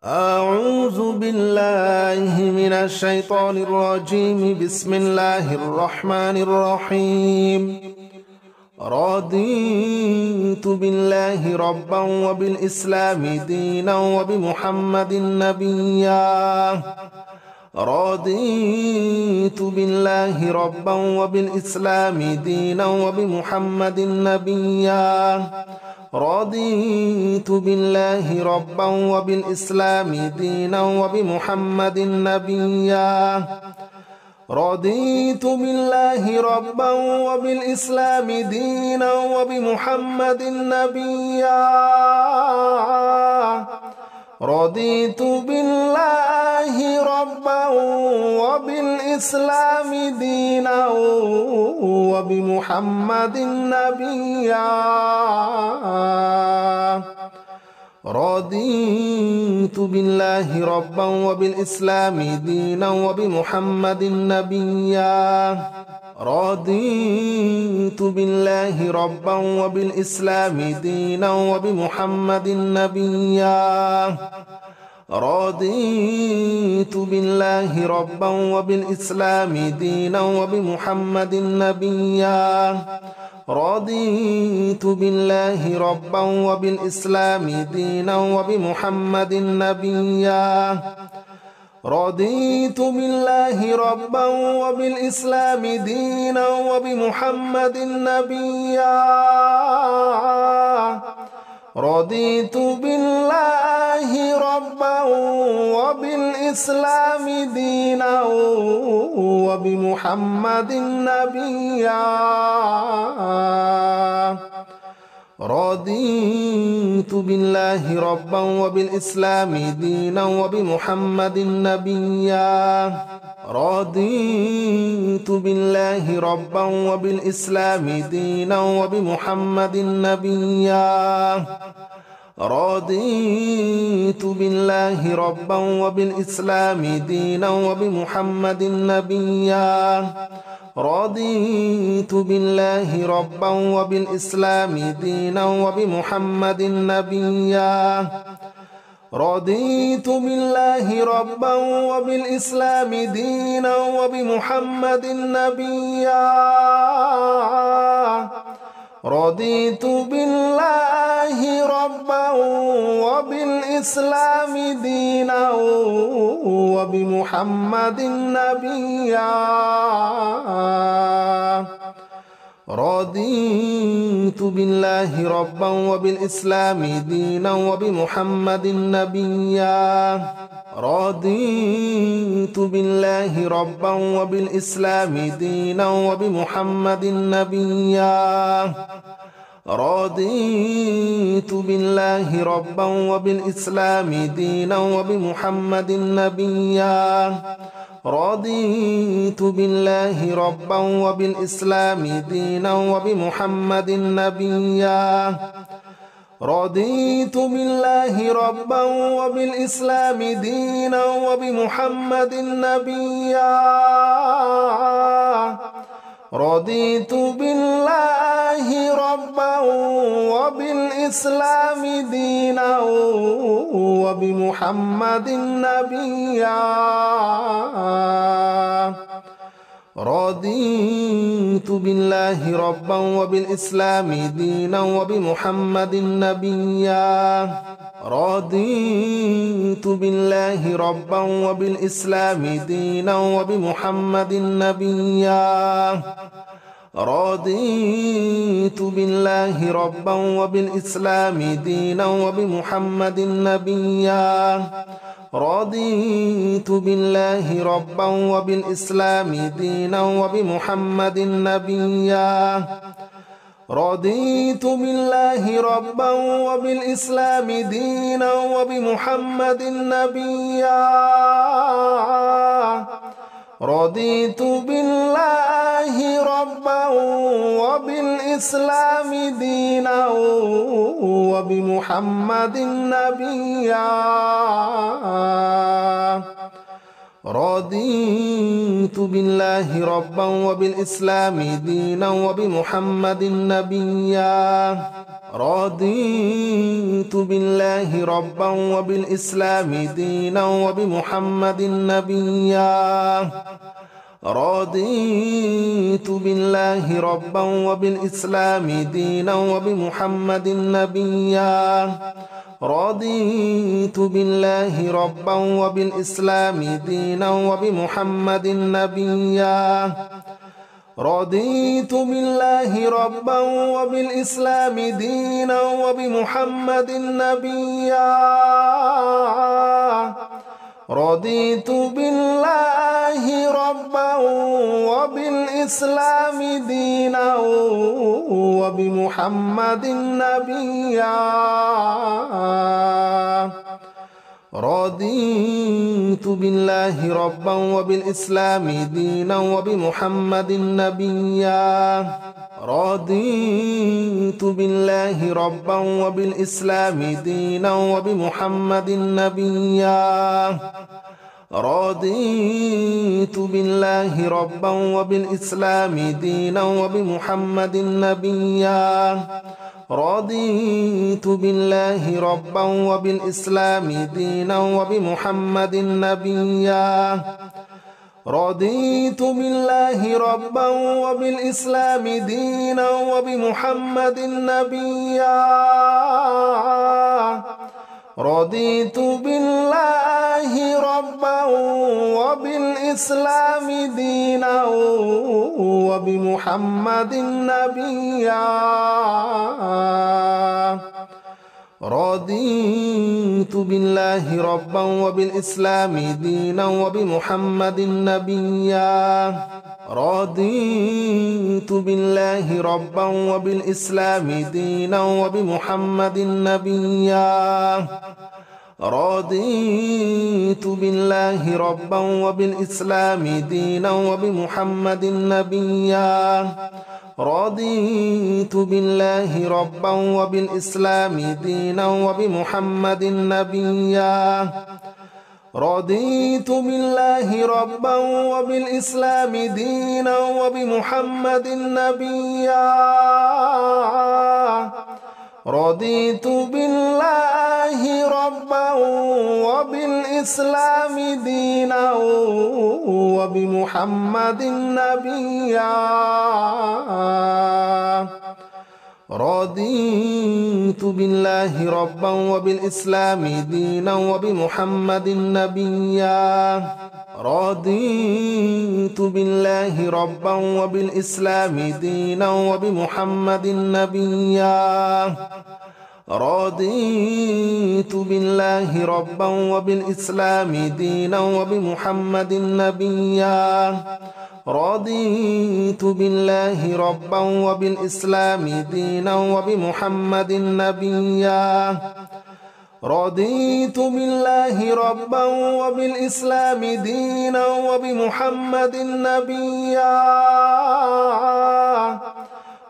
أعوذ بالله من الشيطان الرجيم. بسم الله الرحمن الرحيم. رضيت بالله ربا وبالإسلام دينا وبمحمد نبيا. رضيت بالله ربا وبالإسلام دينا وبمحمد نبيا. رضيت بالله ربا وبالإسلام دينا وبمحمد نبيا. رضيت بالله ربا وبالإسلام دينا وبمحمد نبيا. رضيت بالله ربا وبالإسلام دينا وبمحمد نبيا. رضيت بالله ربا وبالإسلام دينا وبمحمد نبيا. رضيت بالله ربا وبالإسلام دينا وبمحمد نبيا. رضيت بالله ربا وبالإسلام دينا وبمحمد نبيا. رضيت بالله ربا وبالإسلام دينا وبمحمد نبيا. رضيت بالله ربا وبالإسلام دينا وبمحمد نبيا. رضيت بالله ربا وبالإسلام دينا وبمحمد نبيا. رضيت بالله ربا وبالإسلام دينا وبمحمد نبيا. رضيت بالله ربا وبالإسلام دينا وبمحمد نبيا. رضيت بالله ربا وبالإسلام دينا وبمحمد نبيا. رضيت بالله ربا وبالإسلام دينا وبمحمد نبيا. رضيت بالله ربا وبالإسلام دينا وبمحمد نبيا. رضيت بالله ربا وبالإسلام دينا وبمحمد نبيا. رضيت بالله ربا وبالإسلام دينا وبمحمد نبيا. رضيت بالله ربا وبالإسلام دينا وبمحمد نبيا. رضيت بالله ربا وبالإسلام دينا وبمحمد نبيا. رضيت بالله ربا وبالإسلام دينا وبمحمد نبيا. رضيت بالله ربا وبالإسلام دينا وبمحمد نبيا. رضيت بالله ربا وبالإسلام دينا وبمحمد نبيا. رضيت بالله ربا وبالإسلام دينا وبمحمد نبيا. رضيت بالله ربا وبالإسلام دينا وبمحمد نبيا. رضيت بالله ربا وبالإسلام دينا وبمحمد نبيا. رضيت بالله ربا وبالإسلام دينا وبمحمد نبيا. رضيت بالله ربا وبالإسلام دينا وبمحمد نبيا. رضيت بالله ربا وبالإسلام دينا وبمحمد نبيا. رضيت بالله ربا وبالإسلام دينا وبمحمد نبيا رضيت بالله ربا وبالإسلام دينا وبمحمد نبيا رضيت بالله ربا وبالإسلام دينا وبمحمد نبيا رضيت بالله ربا وبالإسلام دينا وبمحمد نبيا رضيت بالله ربا وبالإسلام دينا وبمحمد نبيا رضيت بالله ربا وبالإسلام دينا وبمحمد نبيا رضيت بالله ربا وبالإسلام دينا وبمحمد نبيا رضيت بالله ربا وبالإسلام دينا وبمحمد نبيا رضيت بالله ربا وبالإسلام دينا وبمحمد نبيا رضيت بالله ربا وبالإسلام دينا وبمحمد نبيا رضيت بالله ربا وبالإسلام دينا وبمحمد نبيا رضيت بالله ربا وبالإسلام دينا وبمحمد نبيا رضيت بالله ربا وبالإسلام دينا وبمحمد نبيا رضيت بالله ربا وبالإسلام دينا وبمحمد نبيا رضيت بالله ربا وبالإسلام دينا وبمحمد نبيا رضيت بالله ربا وبالإسلام دينا وبمحمد نبيا رضيت بالله ربا وبالإسلام دينا وبمحمد نبيا رضيت بالله ربا وبالإسلام دينا وبمحمد نبيا رضيت بالله ربا وبالإسلام دينا وبمحمد نبيا رضيت بالله ربا وبالإسلام دينا وبمحمد نبيا رضيت بالله ربا وبالإسلام دينا وبمحمد نبيا رضيت بالله ربا وبالإسلام دينا وبمحمد نبيا رضيت بالله ربا وبالإسلام دينا وبمحمد نبيا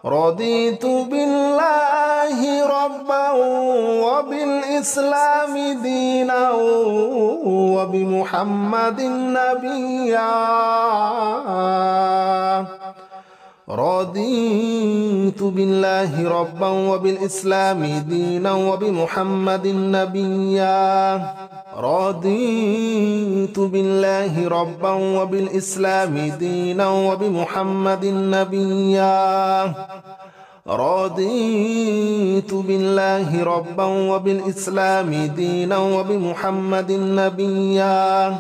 رضيت بالله ربا وبالإسلام دينا وبمحمد نبيا رضيت بالله ربا وبالإسلام دينا وبمحمد نبيا رضيت بالله ربا وبالإسلام دينا وبمحمد نبيا رضيت بالله ربا وبالإسلام دينا وبمحمد نبيا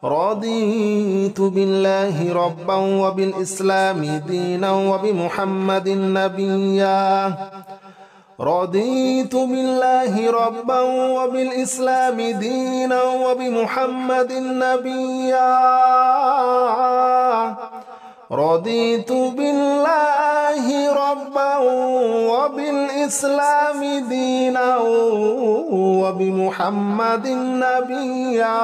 رضيت بالله ربا وبالإسلام دينا وبمحمد نبيا رضيت بالله ربا وبالإسلام دينا وبمحمد نبيا رضيت بالله ربا وبالإسلام دينا وبمحمد نبيا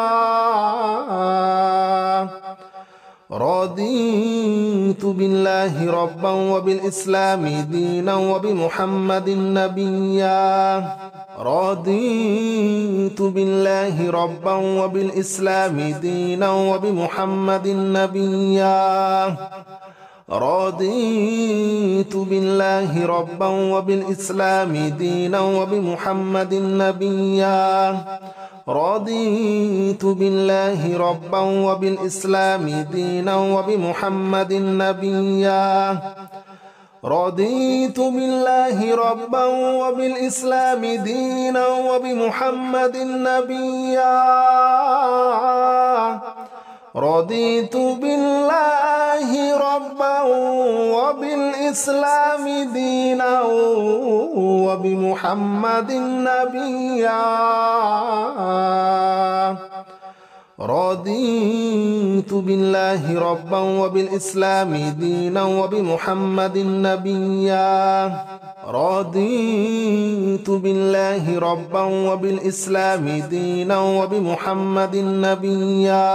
رضيت بالله ربا وبالإسلام دينا وبمحمد نبيا رضيت بالله ربا وبالإسلام دينا وبمحمد نبيا رضيت بالله ربا وبالإسلام دينا وبمحمد نبيا رضيت بالله ربا وبالإسلام دينا وبمحمد نبيا رضيت بالله ربا وبالإسلام دينا وبمحمد نبيا رضيت بالله ربا وبالإسلام دينا وبمحمد نبيا رضيت بالله ربا وبالإسلام دينا وبمحمد نبيا رضيت بالله ربا وبالإسلام دينا وبمحمد نبيا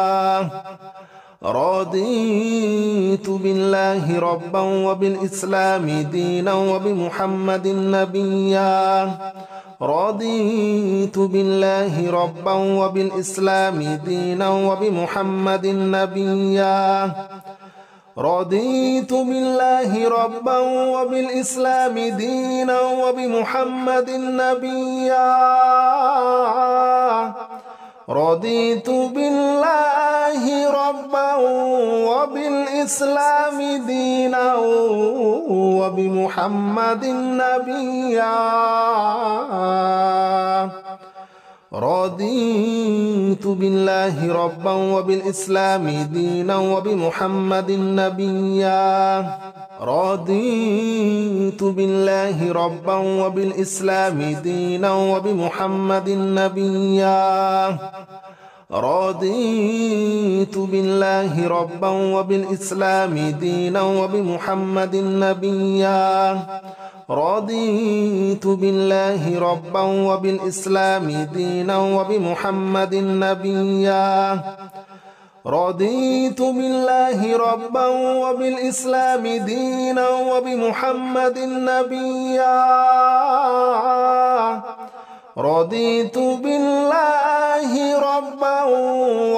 رضيت بالله ربا وبالإسلام دينا وبمحمد نبيا رضيت بالله ربا وبالإسلام دينا وبمحمد نبيا رضيت بالله ربا وبالإسلام دينا وبمحمد نبيا رضيت بالله ربا وبالإسلام دينا وبمحمد نبيا رضيت بالله ربا وبالإسلام دينا وبمحمد نبيا رضيت بالله ربا وبالإسلام دينا وبمحمد نبيا رضيت بالله ربا وبالإسلام دينا وبمحمد نبيا رضيت بالله ربا وبالإسلام دينا وبمحمد نبيا رضيت بالله ربا وبالإسلام دينا وبمحمد نبيا رضيت بالله ربا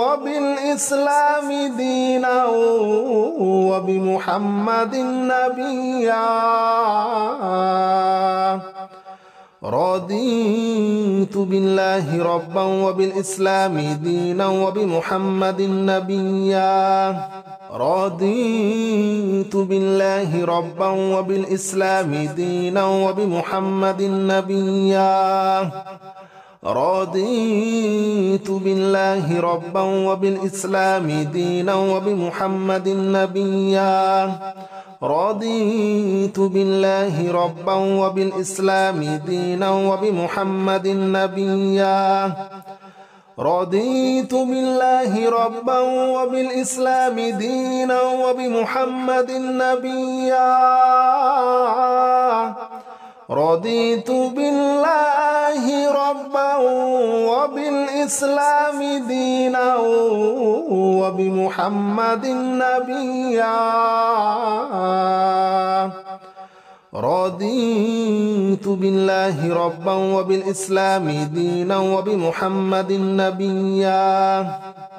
وبالإسلام دينا وبمحمد نبيا رضيت بالله ربا وبالإسلام دينا وبمحمد نبيا رضيت بالله ربا وبالإسلام دينا وبمحمد نبيا رضيت بالله ربا وبالإسلام دينا وبمحمد نبيا رضيت بالله ربا وبالإسلام دينا وبمحمد نبيا رضيت بالله ربا وبالإسلام دينا وبمحمد نبيا رضيت بالله ربا وبالإسلام دينا وبمحمد نبيا رضيت بالله ربا وبالإسلام دينا وبمحمد نبيا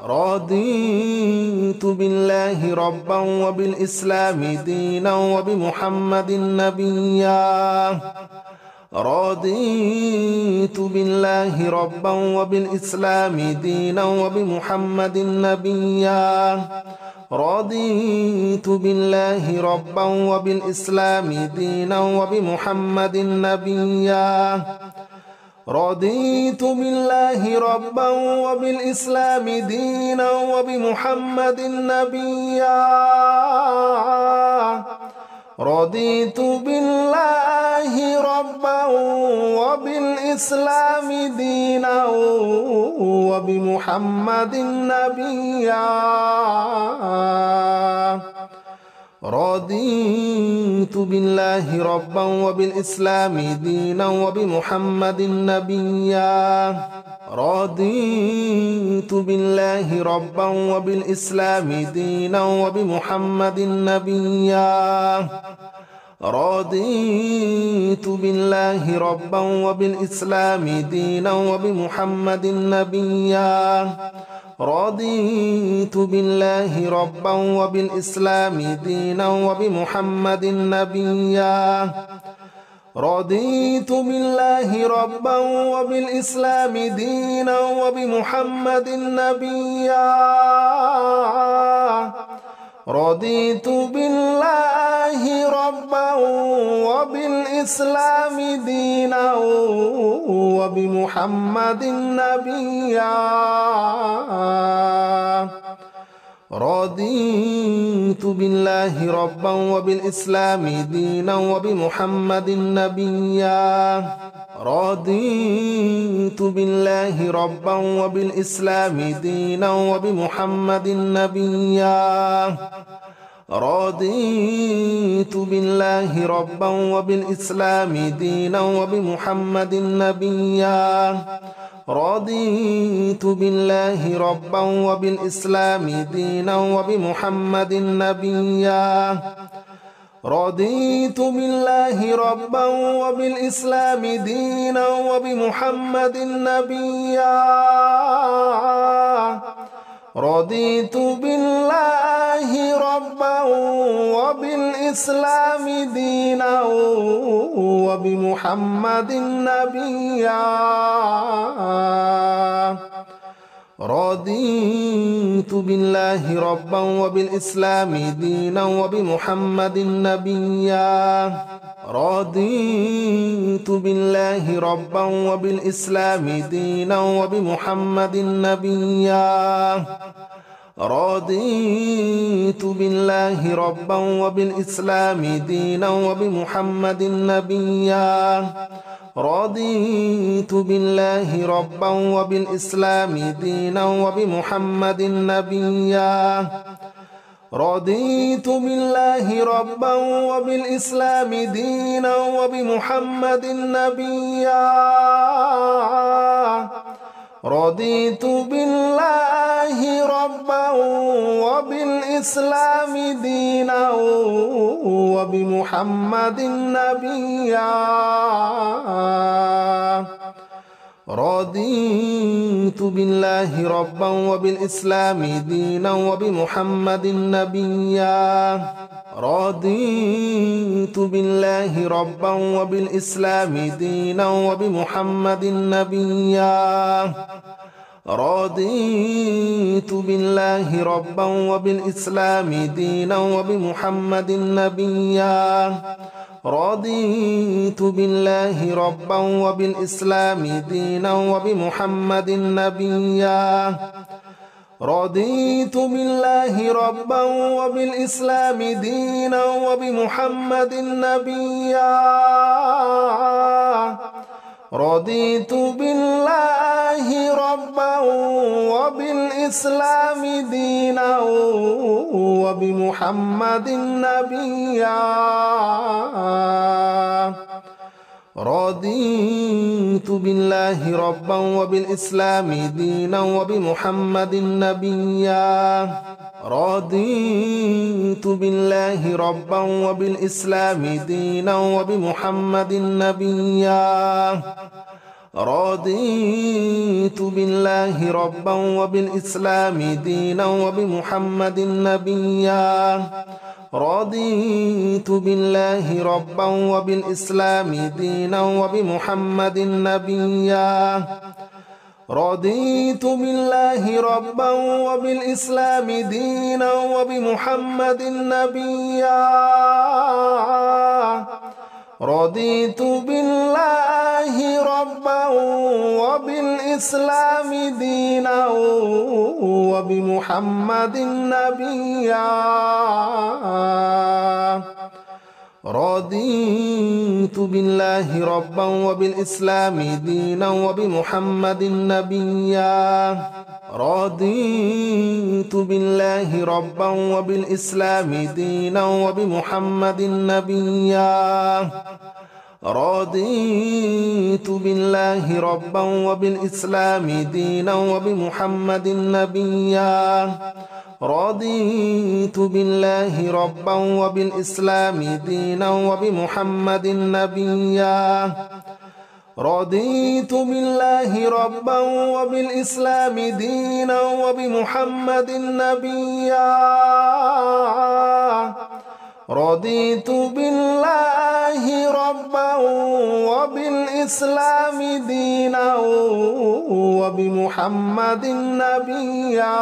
رضيت بالله ربا وبالإسلام دينا وبمحمد نبيا رضيت بالله ربا وبالإسلام دينا وبمحمد نبيا رضيت بالله ربا وبالإسلام دينا وبمحمد نبيا رضيت بالله ربا وبالإسلام دينا وبمحمد نبيا رضيت بالله ربا وبالإسلام دينا وبمحمد نبيا رضيت بالله ربا وبالإسلام دينا وبمحمد نبيا رضيت بالله ربا وبالإسلام دينا وبمحمد نبيا رضيت بالله ربا وبالإسلام دينا وبمحمد نبيا رضيت بالله ربا وبالإسلام دينا وبمحمد نبيا رضيت بالله ربا وبالإسلام دينا وبمحمد نبيا رضيت بالله ربا وبالإسلام دينا وبمحمد نبيا رضيت بالله ربا وبالإسلام دينا وبمحمد نبيا رضيت بالله ربا وبالإسلام دينا وبمحمد نبيا رضيت بالله ربا وبالإسلام دينا وبمحمد نبيا رضيت بالله ربا وبالإسلام دينا وبمحمد نبيا رضيت بالله ربا وبالإسلام دينا وبمحمد نبيا رضيت بالله ربا وبالإسلام دينا وبمحمد نبيا رضيت بالله ربا وبالإسلام دينا وبمحمد نبيا رضيت بالله ربا وبالإسلام دينا وبمحمد نبيا رضيت بالله ربا وبالإسلام دينا وبمحمد نبيا رضيت بالله ربا وبالإسلام دينا وبمحمد نبيا رضيت بالله ربا وبالإسلام دينا وبمحمد نبيا رضيت بالله ربا وبالإسلام دينا وبمحمد نبيا رضيت بالله ربا وبالإسلام دينا وبمحمد نبيا رضيت بالله ربا وبالإسلام دينا وبمحمد نبيا رضيت بالله ربا وبالإسلام دينا وبمحمد نبيا رضيت بالله ربا وبالإسلام دينا وبمحمد نبيا رضيت بالله ربا وبالإسلام دينا وبمحمد نبيا رضيت بالله ربا وبالإسلام دينا وبمحمد نبيا رضيت بالله ربا وبالإسلام دينا وبمحمد نبيا رضيت بالله ربا وبالإسلام دينا وبمحمد نبيا رضيت بالله ربا وبالإسلام دينا وبمحمد نبيا رضيت بالله ربا وبالإسلام دينا وبمحمد نبيا رضيت بالله ربا وبالإسلام دينا وبمحمد نبيا رضيت بالله ربا وبالإسلام دينا وبمحمد نبيا رضيت بالله ربا وبالإسلام دينا وبمحمد نبيا رضيت بالله ربا وبالإسلام دينا وبمحمد نبيا رضيت بالله ربا وبالإسلام دينا وبمحمد نبيا رضيت بالله ربا وبالإسلام دينا وبمحمد نبيا رضيت بالله ربا وبالإسلام دينا وبمحمد نبيا رضيت بالله ربا وبالإسلام دينا وبمحمد نبيا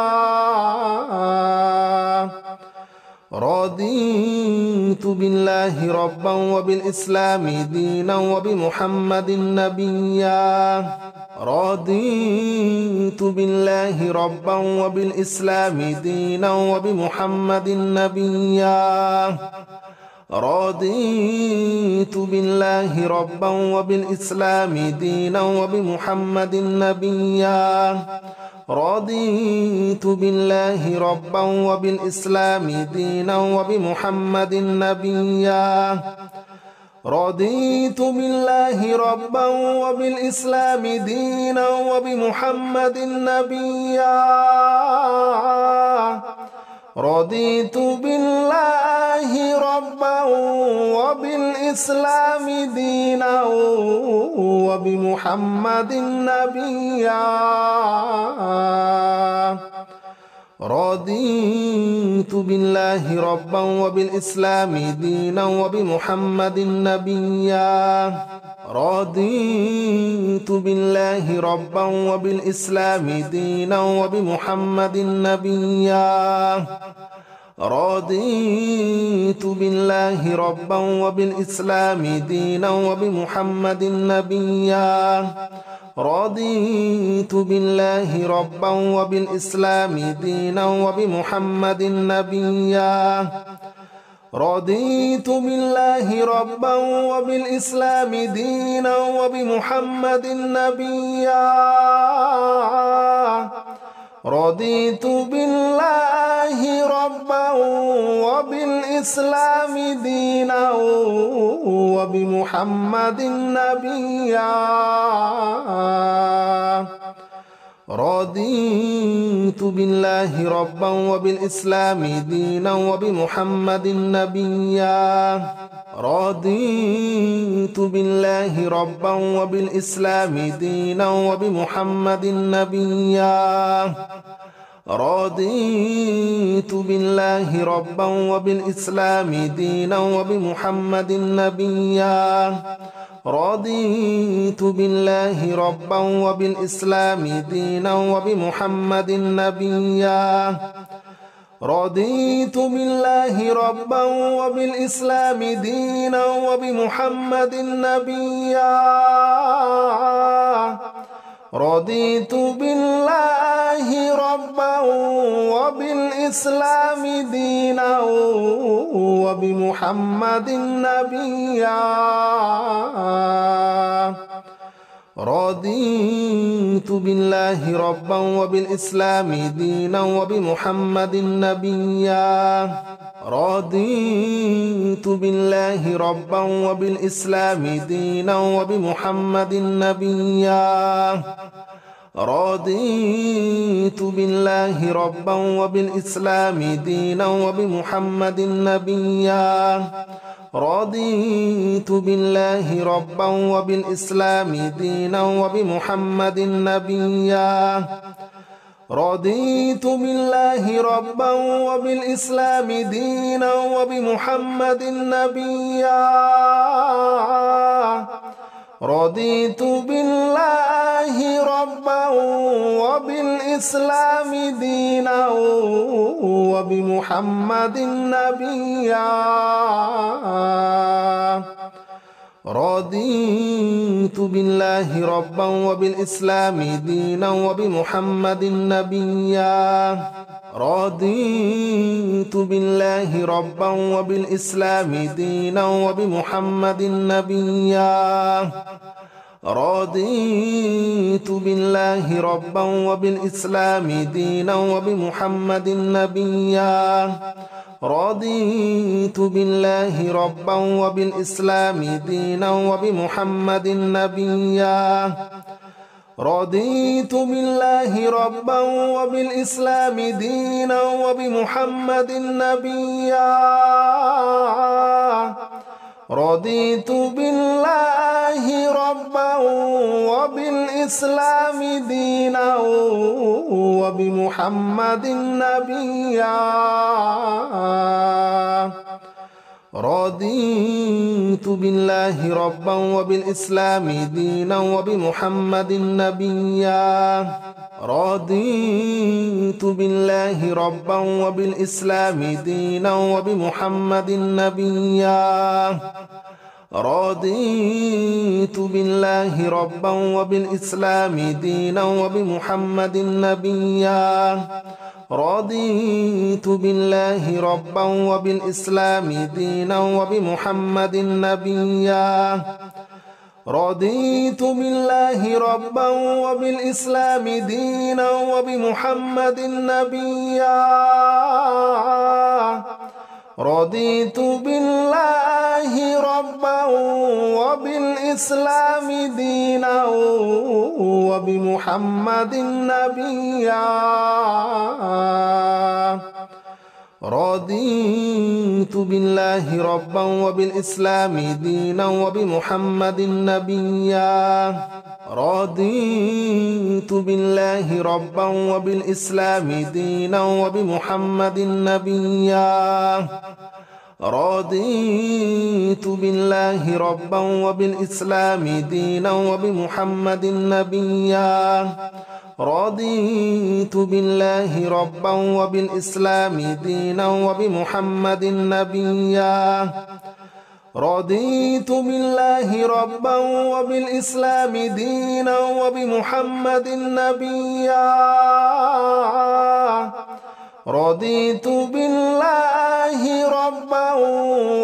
رضيت بالله ربا وبالإسلام دينا وبمحمد نبيا رضيت بالله ربا وبالإسلام دينا وبمحمد نبيا رضيت بالله ربا وبالإسلام دينا وبمحمد نبيا رضيت بالله ربا وبالإسلام دينا وبمحمد نبيا رضيت بالله ربا وبالإسلام دينا وبمحمد نبيا رضيت بالله ربا وبالإسلام دينا وبمحمد نبيا رضيت بالله ربا وبالإسلام دينا وبمحمد نبيا رضيت بالله ربا وبالإسلام دينا وبمحمد نبيا رضيت بالله ربا وبالإسلام دينا وبمحمد نبيا رضيت بالله ربا وبالإسلام دينا وبمحمد نبيا رضيت بالله ربا وبالإسلام دينا وبمحمد نبيا رضيت بالله ربا وبالإسلام دينا وبمحمد نبيا رضيت بالله ربا وبالإسلام دينا وبمحمد نبيا رضيت بالله ربا وبالإسلام دينا وبمحمد نبيا رضيت بالله ربا وبالإسلام دينا وبمحمد نبيا رضيت بالله ربا وبالإسلام دينا وبمحمد نبيا رضيت بالله ربا وبالإسلام دينا وبمحمد نبيا رضيت بالله ربا وبالإسلام دينا وبمحمد نبيا رضيت بالله ربا وبالإسلام دينا وبمحمد نبيا رضيت بالله ربا وبالإسلام دينا وبمحمد نبيا رضيت بالله ربا وبالإسلام دينا وبمحمد نبيا رضيت بالله ربا وبالإسلام دينا وبمحمد نبيا رضيت بالله ربا وبالإسلام دينا وبمحمد نبيا رضيت بالله ربا وبالإسلام دينا وبمحمد نبيا رضيت بالله ربا وبالإسلام دينا وبمحمد نبيا رضيت بالله ربا وبالإسلام دينا وبمحمد نبيا رضيت بالله ربا وبالإسلام دينا وبمحمد نبيا رضيت بالله ربا وبالإسلام دينا وبمحمد نبيا رضيت بالله ربا وبالإسلام دينا وبمحمد نبيا رضيت بالله ربا وبالإسلام دينا وبمحمد نبيا رضيت بالله ربا وبالإسلام دينا وبمحمد نبيا رضيت بالله ربا وبالإسلام دينا وبمحمد نبيا رضيت بالله ربا وبالإسلام دينا وبمحمد نبيا رضيت بالله ربا وبالإسلام دينا وبمحمد نبيا رضيت بالله ربا وبالإسلام دينا وبمحمد نبيا رضيت بالله ربا وبالإسلام دينا وبمحمد نبيا رضيت بالله ربا وبالإسلام دينا وبمحمد نبيا رضيت بالله ربا وبالإسلام دينا وبمحمد نبيا رضيت بالله ربا وبالإسلام دينا وبمحمد نبيا رضيت بالله ربا وبالإسلام دينا وبمحمد نبيا رضيت بالله ربا وبالإسلام دينا وبمحمد نبيا رضيت بالله ربا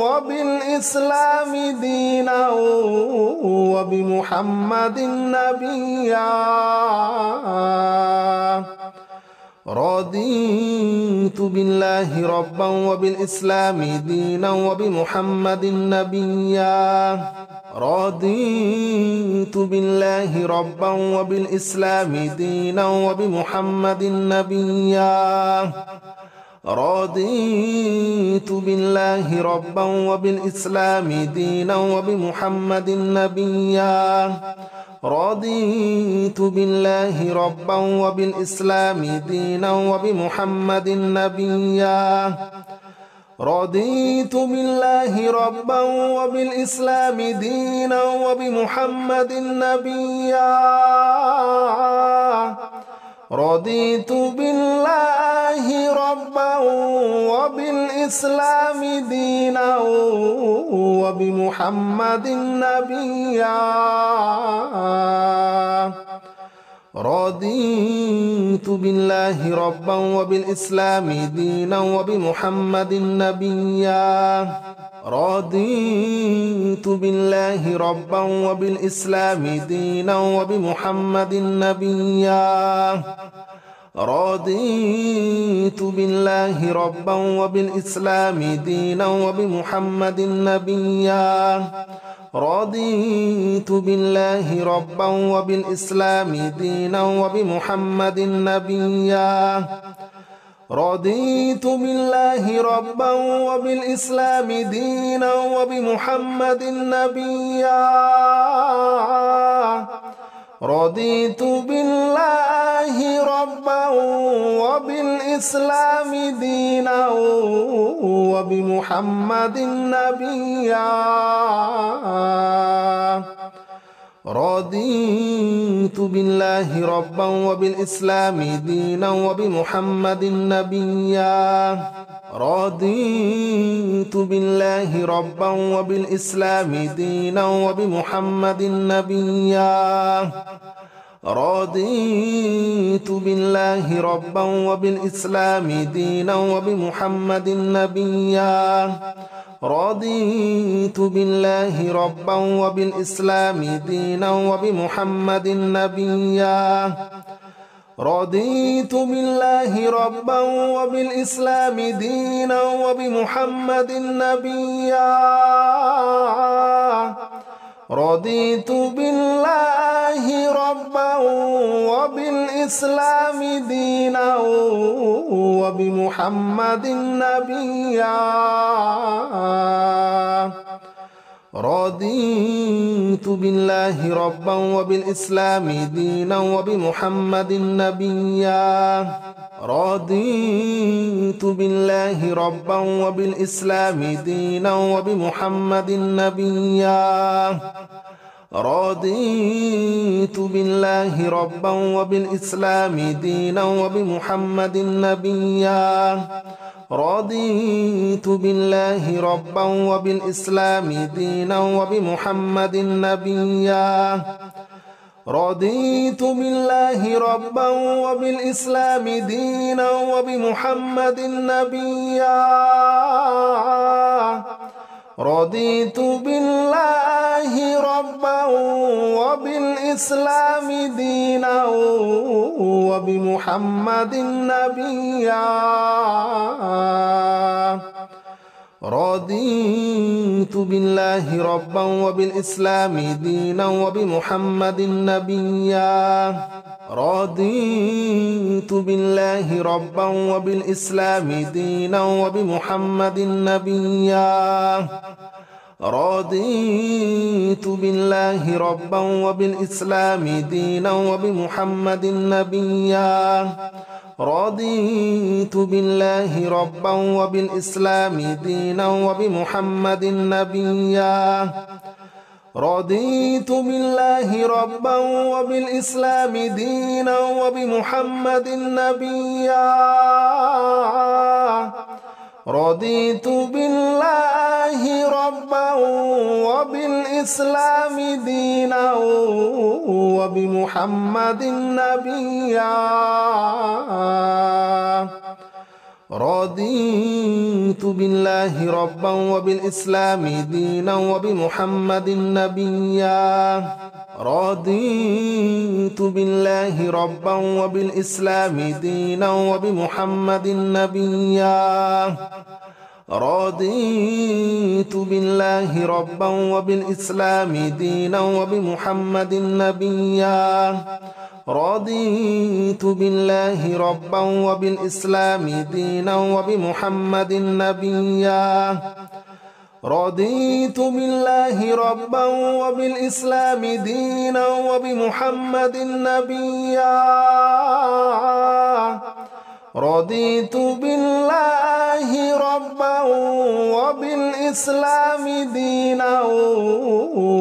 وبالإسلام دينا وبمحمد نبيا رضيت بالله ربا وبالإسلام دينا وبمحمد نبيا رضيت بالله ربا وبالإسلام دينا وبمحمد نبيا رضيت بالله ربا وبالإسلام دينا وبمحمد نبيا رضيت بالله ربا وبالإسلام دينا وبمحمد نبيا رضيت بالله ربا وبالإسلام دينا وبمحمد نبيا رضيت بالله ربا وبالإسلام دينا وبمحمد نبيا رضيت بالله ربا وبالإسلام دينا وبمحمد نبيا رضيت بالله ربا وبالإسلام دينا وبمحمد نبيا رضيت بالله ربا وبالإسلام دينا وبمحمد نبيا رضيت بالله ربا وبالإسلام دينا وبمحمد نبيا رضيت بالله ربا وبالإسلام دينا وبمحمد نبيا رضيت بالله ربا وبالإسلام دينا وبمحمد نبيا رضيت بالله ربا وبالإسلام دينا وبمحمد نبيا رضيت بالله ربا وبالإسلام دينا وبمحمد نبيا رضيت بالله ربا وبالإسلام دينا وبمحمد نبيا رضيت بالله ربا وبالإسلام دينا وبمحمد نبيا رضيت بالله ربا وبالإسلام دينا وبمحمد نبيا رضيت بالله ربا وبالإسلام دينا وبمحمد نبيا رضيت بالله ربا وبالإسلام دينا وبمحمد نبيا رضيت بالله ربا وبالإسلام دينا وبمحمد نبيا رضيت بالله ربا وبالإسلام دينا وبمحمد نبيا رضيت بالله ربا وبالإسلام دينا وبمحمد نبيا رضيت بالله ربا وبالإسلام دينا وبمحمد نبيا رضيت بالله ربا وبالإسلام دينا وبمحمد نبيا رضيت بالله ربا وبالإسلام دينا وبمحمد نبيا رضيت بالله ربا وبالإسلام دينا وبمحمد نبيا رضيت بالله ربا وبالإسلام دينا وبمحمد نبيا رضيت بالله ربا وبالإسلام دينا وبمحمد نبيا رضيت بالله ربا وبالإسلام دينا وبمحمد نبيا رضيت بالله ربا وبالإسلام دينا وبمحمد نبيا رضيت بالله ربا وبالإسلام دينا وبمحمد نبيا رضيت بالله ربا وبالإسلام دينا وبمحمد نبيا رضيت بالله ربا وبالإسلام دينا وبمحمد نبيا رضيت بالله ربا وبالإسلام دينا وبمحمد نبيا رضيت بالله ربا وبالإسلام دينا وبمحمد نبيا رضيت بالله ربا وبالإسلام دينا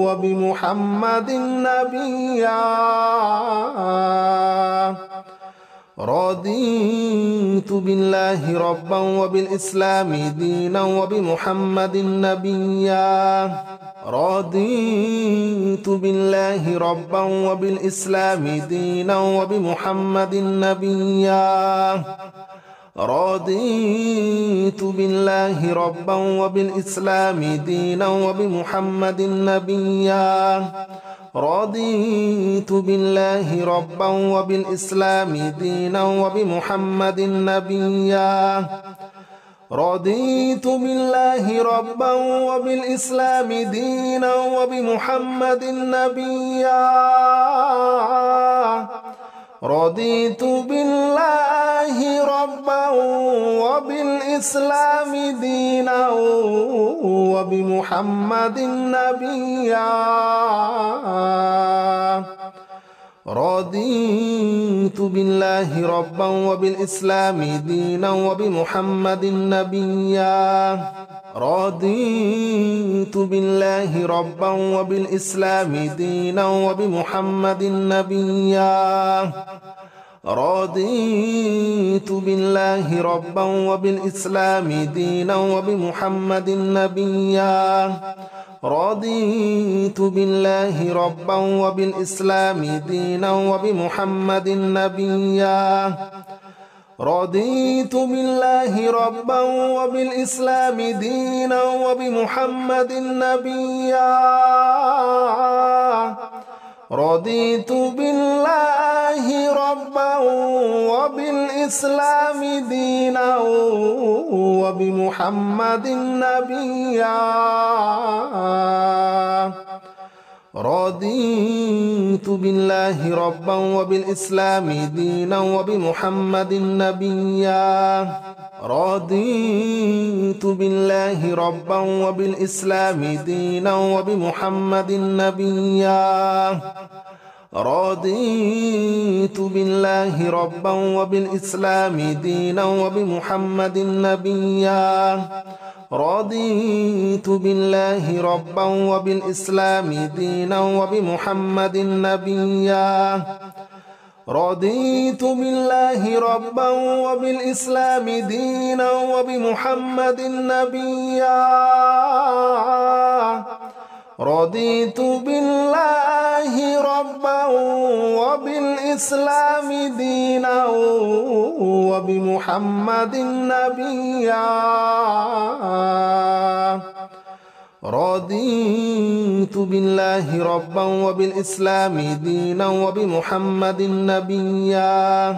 وبمحمد نبيا رضيت بالله ربا وبالإسلام دينا وبمحمد نبيا رضيت بالله ربا وبالإسلام دينا وبمحمد نبيا رضيت بالله ربا وبالإسلام دينا وبمحمد نبيا رضيت بالله ربا وبالإسلام دينا وبمحمد نبيا رضيت بالله ربا وبالإسلام دينا وبمحمد نبيا رضيت بالله ربا وبالإسلام دينا وبمحمد نبيا رضيت بالله ربا وبالإسلام دينا وبمحمد نبيا رضيت بالله ربا وبالإسلام دينا وبمحمد نبيا رضيت بالله ربا وبالإسلام دينا وبمحمد نبيا رضيت بالله ربا وبالإسلام دينا وبمحمد نبيا رضيت بالله ربا وبالإسلام دينا وبمحمد نبيا رضيت بالله ربا وبالإسلام دينا وبمحمد نبيا رضيت بالله ربا وبالإسلام دينا وبمحمد نبيا رضيت بالله ربا وبالإسلام دينا وبمحمد نبيا رضيت بالله ربا وبالإسلام دينا وبمحمد نبيا رضيت بالله ربا وبالإسلام دينا وبمحمد نبيا رضيت بالله ربا وبالإسلام دينا وبمحمد نبيا رضيت بالله ربا وبالإسلام دينا وبمحمد نبيا رضيت بالله ربا وبالإسلام دينا وبمحمد نبيا